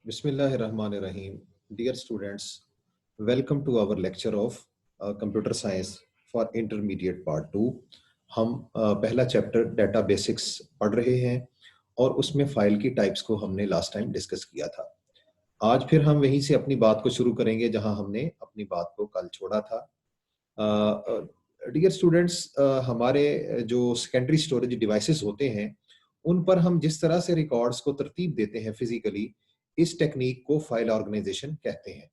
Bismillahirrahmanirrahim. Dear students, welcome to our lecture of Computer Science for Intermediate Part 2. हम पहला chapter data basics पढ़ रहे हैं और उसमें फाइल की टाइप्स को हमने लास्ट टाइम डिस्कस किया था। आज फिर हम वहीं से अपनी बात को शुरू करेंगे जहां हमने अपनी बात को कल छोड़ा था। डियर स्टूडेंट्स, हमारे जो सेकेंडरी स्टोरेज डिवाइसेस होते हैं उन पर हम जिस तरह से रिकॉर्ड्स को तरतीब देते हैं फिजिकली, इस टेक्निक को फाइल ऑर्गेनाइजेशन कहते हैं।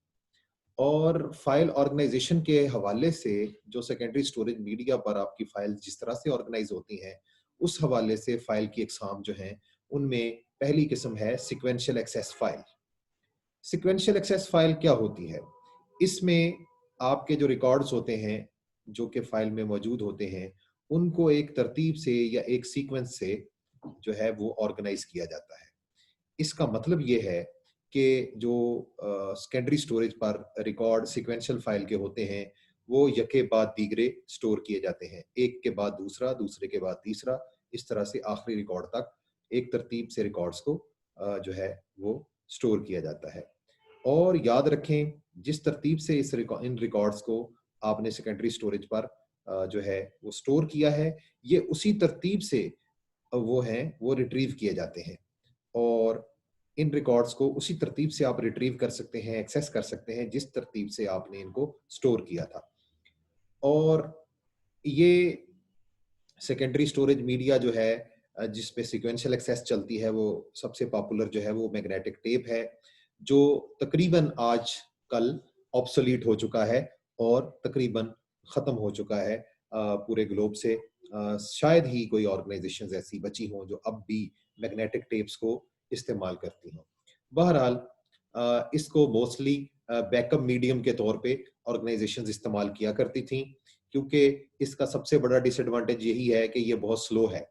और फाइल ऑर्गेनाइजेशन के हवाले से जो सेकेंडरी स्टोरेज मीडिया पर आपकी फाइल जिस तरह से ऑर्गेनाइज होती हैं, उस हवाले से फाइल की अकसाम जो हैं उनमें पहली किस्म है sequential access file. Sequential access file क्या होती है? इसमें आपके जो रिकॉर्ड्स होते हैं जो कि फाइल में मौजूद होते हैं, उनको एक तरतीब से या एक सीक्वेंस से जो है वो ऑर्गेनाइज किया जाता है। इसका मतलब ये है कि जो सेकेंडरी स्टोरेज पर रिकॉर्ड सिक्वेंशियल फाइल के होते हैं, वो यके बाद दीगरे स्टोर किए जाते हैं, एक के बाद दूसरा, दूसरे के बाद तीसरा, इस तरह से आखिरी रिकॉर्ड तक एक तरतीब से रिकॉर्ड्स को जो है वो स्टोर किया जाता है। और याद रखें, जिस तरतीब से इन रिकॉर्ड्स को आपने सेकेंडरी स्टोरेज पर जो है वो स्टोर किया है, ये उसी तरतीब से वो रिट्रीव किए जाते हैं। और इन रिकॉर्ड्स को उसी तरतीब से आप रिट्रीव कर सकते हैं, एक्सेस कर सकते हैं जिस तरतीब से आपने इनको स्टोर किया था। और ये सेकेंडरी स्टोरेज मीडिया जो है जिस पे सीक्वेंशियल एक्सेस चलती है, वो सबसे पॉपुलर जो है वो मैग्नेटिक टेप है, जो तकरीबन आज कल ऑब्सोलीट हो चुका है और तकरीबन ख़त्म हो चुका है पूरे ग्लोब से। शायद ही कोई ऑर्गेनाइजेशंस ऐसी बची हों जो अब भी मैग्नेटिक टेप्स को इस्तेमाल करती हों। बहरहाल इसको मोस्टली बैकअप मीडियम के तौर पे ऑर्गेनाइजेशंस इस्तेमाल किया करती थी, क्योंकि इसका सबसे बड़ा डिसएडवांटेज यही है कि ये बहुत स्लो है,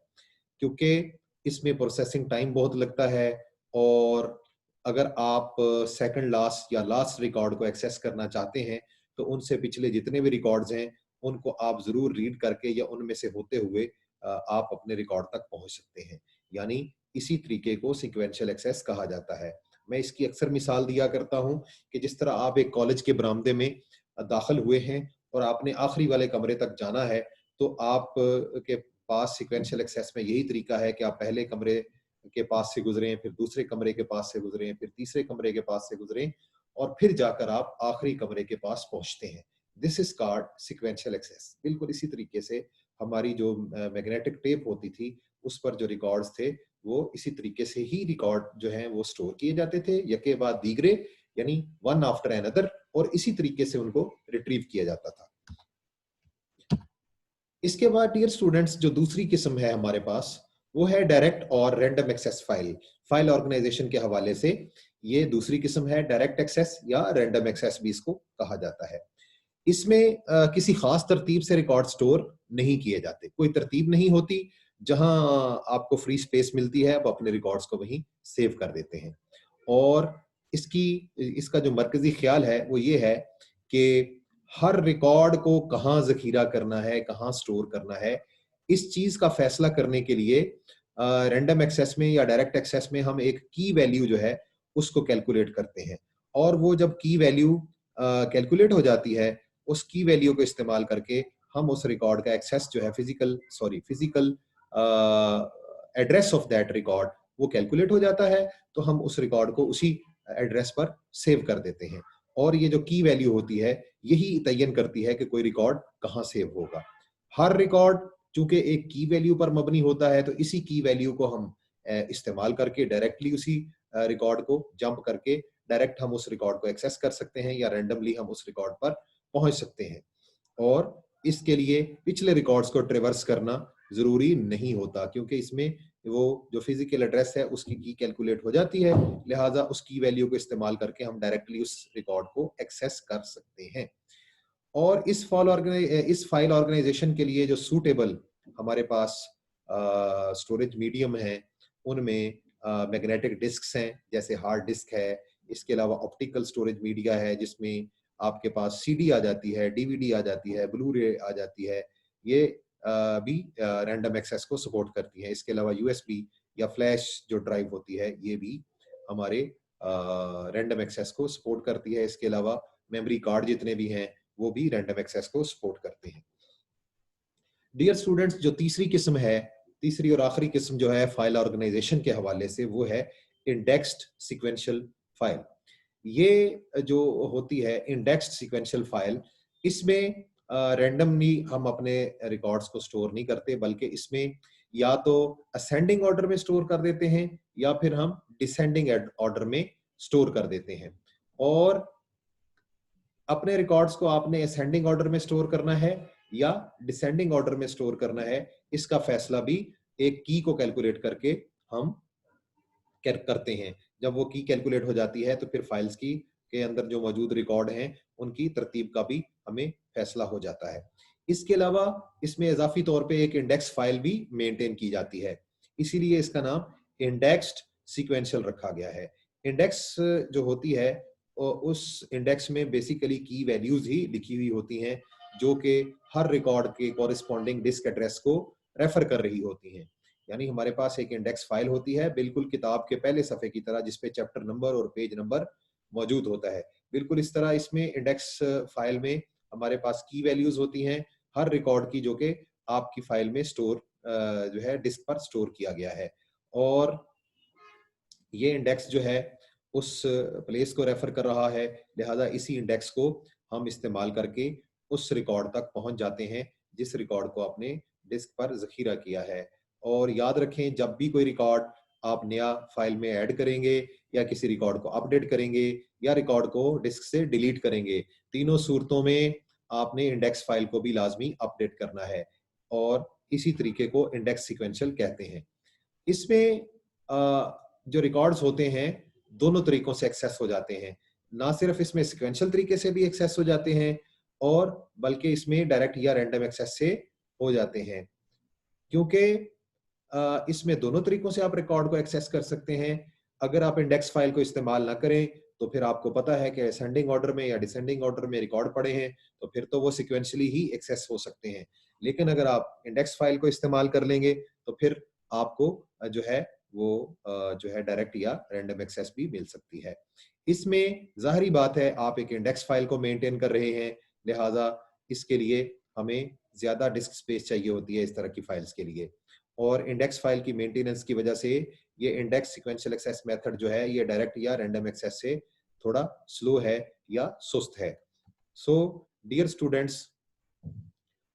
क्योंकि इसमें प्रोसेसिंग टाइम बहुत लगता है। और अगर आप सेकंड लास्ट या लास्ट रिकॉर्ड को एक्सेस करना चाहते हैं, तो उनसे पिछले जितने भी रिकॉर्ड्स हैं उनको आप जरूर रीड करके या उनमें से होते हुए आप अपने रिकॉर्ड तक पहुंच सकते हैं। यानी इसी तरीके को सीक्वेंशियल एक्सेस कहा जाता है। मैं इसकी अक्सर मिसाल दिया करता हूं कि जिस तरह आप एक कॉलेज के बरामदे में दाखिल हुए हैं और आपने आखिरी वाले कमरे तक जाना है, तो आप के पास सीक्वेंशियल एक्सेस में यही तरीका है कि आप पहले कमरे के पास से गुजरें, फिर दूसरे कमरे के पास से गुजरें, फिर तीसरे कमरे के पास से गुजरें और फिर जाकर आप आखिरी कमरे के पास पहुंचते हैं। This is called sequential access. बिल्कुल इसी तरीके से हमारी जो मैग्नेटिक टेप होती थी, उस पर जो रिकॉर्ड्स थे वो इसी तरीके से ही रिकॉर्ड जो हैं वो स्टोर किए जाते थे, यके बाद दीगरे, यानी वन आफ्टर अनदर, और इसी तरीके से उनको रिट्रीव किया जाता था। इसके बाद डियर स्टूडेंट्स, जो दूसरी किस्म है हमारे पास, वो है डायरेक्ट और random access file. File organisation के हवाले से ये दूसरी किस्म है, डायरेक्ट एक्सेस या रैंडम एक्सेस भी इसको कहा जाता है। इसमें किसी खास तरतीब से रिकॉर्ड स्टोर नहीं किए जाते, कोई तरतीब नहीं होती। जहां आपको फ्री स्पेस मिलती है, आप अपने रिकॉर्ड्स को वहीं सेव कर देते हैं। और इसकी इसका जो मरकजी ख्याल है वो ये है कि हर रिकॉर्ड को कहाँ जखीरा करना है, कहाँ स्टोर करना है, इस चीज का फैसला करने के लिए रैंडम एक्सेस में या डायरेक्ट एक्सेस में हम एक की वैल्यू जो है उसको कैलकुलेट करते हैं। और वो जब की वैल्यू कैलकुलेट हो जाती है, उस की वैल्यू को इस्तेमाल करके हम उस रिकॉर्ड का एक्सेस जो है physical address of that record वो कैलकुलेट हो जाता है, तो हम उस रिकॉर्ड को उसी एड्रेस पर सेव कर देते हैं। और ये जो की वैल्यू होती है, यही तयन करती है कि कोई रिकॉर्ड कहाँ सेव होगा। हर रिकॉर्ड चूंकि एक की वैल्यू पर मबनी होता है, तो इसी की वैल्यू को हम इस्तेमाल करके डायरेक्टली उसी रिकॉर्ड को जंप करके डायरेक्ट हम उस रिकॉर्ड को एक्सेस कर सकते हैं, या रैंडमली हम उस रिकॉर्ड पर पहुंच सकते हैं। और इसके लिए पिछले रिकॉर्ड्स को ट्रेवर्स करना जरूरी नहीं होता, क्योंकि इसमें वो जो फिजिकल एड्रेस है उसकी की कैलकुलेट हो जाती है, लिहाजा उसकी वैल्यू को इस्तेमाल करके हम डायरेक्टली उस रिकॉर्ड को एक्सेस कर सकते हैं। और इस फाइल ऑर्गेनाइजेशन के लिए जो सूटेबल हमारे पास स्टोरेज मीडियम है, उनमें मैग्नेटिक डिस्क्स हैं, जैसे हार्ड डिस्क है। इसके अलावा ऑप्टिकल स्टोरेज मीडिया है, जिसमें आपके पास सीडी आ जाती है, डीवीडी आ जाती है, ब्लू रे आ जाती है। ये भी रैंडम एक्सेस को सपोर्ट करती है। इसके अलावा यूएसबी या फ्लैश जो ड्राइव होती है, ये भी हमारे रैंडम एक्सेस को सपोर्ट करती है। इसके अलावा मेमोरी कार्ड जितने भी हैं वो भी रैंडम एक्सेस को सपोर्ट करते हैं। डियर स्टूडेंट्स, जो तीसरी किस्म है, तीसरी और आखिरी किस्म जो है फाइल ऑर्गेनाइजेशन के हवाले से, वो है इंडेक्स्ड सीक्वेंशियल फाइल। ये जो होती है इंडेक्स्ड सीक्वेंशियल फाइल, इसमें रैंडमली हम अपने रिकॉर्ड्स को स्टोर नहीं करते, बल्कि इसमें या तो असेंडिंग ऑर्डर में स्टोर कर देते हैं या फिर हम डिसेंडिंग ऑर्डर में स्टोर कर देते हैं। और अपने रिकॉर्ड्स को आपने असेंडिंग ऑर्डर में स्टोर करना है या डिसेंडिंग ऑर्डर में स्टोर करना है, इसका फैसला भी एक की को कैलकुलेट करके हम करते हैं। जब वो की कैलकुलेट हो जाती है तो फिर फाइल्स की के अंदर जो मौजूद रिकॉर्ड हैं उनकी तरतीब का भी हमें फैसला हो जाता है। इसके अलावा इसमें इजाफी तौर पे एक इंडेक्स फाइल भी मेंटेन की जाती है, इसीलिए इसका नाम इंडेक्स्ड सीक्वेंशियल रखा गया है। इंडेक्स जो होती है उस इंडेक्स में बेसिकली की वैल्यूज ही लिखी हुई होती हैं, जो कि हर रिकॉर्ड के कॉरेस्पॉन्डिंग डिस्क एड्रेस को रेफर कर रही होती हैं। यानी हमारे पास एक इंडेक्स फाइल होती है, बिल्कुल किताब के पहले सफ़े की तरह, जिसपे चैप्टर नंबर और पेज नंबर मौजूद होता है। बिल्कुल इस तरह इसमें इंडेक्स फाइल में हमारे पास की वैल्यूज होती हैं हर रिकॉर्ड की, जो कि आपकी फाइल में स्टोर जो है डिस्क पर स्टोर किया गया है। और ये इंडेक्स जो है उस प्लेस को रेफर कर रहा है, लिहाजा इसी इंडेक्स को हम इस्तेमाल करके उस रिकॉर्ड तक पहुंच जाते हैं जिस रिकॉर्ड को आपने डिस्क पर ज़ख़ीरा किया है। और याद रखें, जब भी कोई रिकॉर्ड आप नया फाइल में ऐड करेंगे या किसी रिकॉर्ड को अपडेट करेंगे या रिकॉर्ड को डिस्क से डिलीट करेंगे, तीनों सूरतों में आपने इंडेक्स फाइल को भी लाजमी अपडेट करना है। और इसी तरीके को इंडेक्स सीक्वेंशियल कहते हैं। इसमें जो रिकॉर्ड्स होते हैं दोनों तरीकों से एक्सेस हो जाते हैं। ना सिर्फ इसमें सीक्वेंशियल तरीके से भी एक्सेस हो जाते हैं, और बल्कि इसमें डायरेक्ट या रैंडम एक्सेस से हो जाते हैं। क्योंकि इसमें दोनों तरीकों से आप रिकॉर्ड को एक्सेस कर सकते हैं। अगर आप इंडेक्स फाइल को इस्तेमाल ना करें तो फिर आपको पता है कि असेंडिंग ऑर्डर में या डिसेंडिंग ऑर्डर में रिकॉर्ड पड़े हैं, तो फिर तो वो सीक्वेंशियली ही एक्सेस हो सकते हैं। लेकिन अगर आप इंडेक्स फाइल को इस्तेमाल कर लेंगे तो फिर आपको जो है वो जो है डायरेक्ट या रैंडम एक्सेस भी मिल सकती है। इसमें ज़ाहिरी बात है, आप एक इंडेक्स फाइल को मेंटेन कर रहे हैं, लिहाजा इसके लिए हमें ज़्यादा डिस्क स्पेस चाहिए होती है इस तरह की फाइल्स के लिए। और इंडेक्स फाइल की मेंटेनेंस की वजह से ये इंडेक्स सीक्वेंशियल एक्सेस मेथड जो है ये डायरेक्ट या रैंडम एक्सेस से थोड़ा स्लो है या सुस्त है। सो डियर स्टूडेंट्स,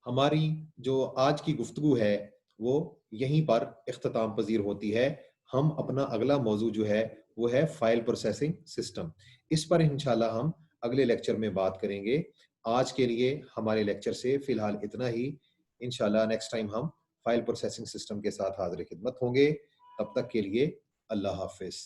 हमारी जो आज की गुफ्तगू है वो यहीं पर इख्तिताम पजीर होती है। हम अपना अगला मौजू जो है वो है फाइल प्रोसेसिंग सिस्टम। इस पर इंशाल्लाह हम अगले लेक्चर में बात करेंगे। आज के लिए हमारे लेक्चर से फिलहाल इतना ही। इंशाल्लाह नेक्स्ट टाइम हम फाइल प्रोसेसिंग सिस्टम के साथ हाजिर खिदमत होंगे। तब तक के लिए अल्लाह हाफिज।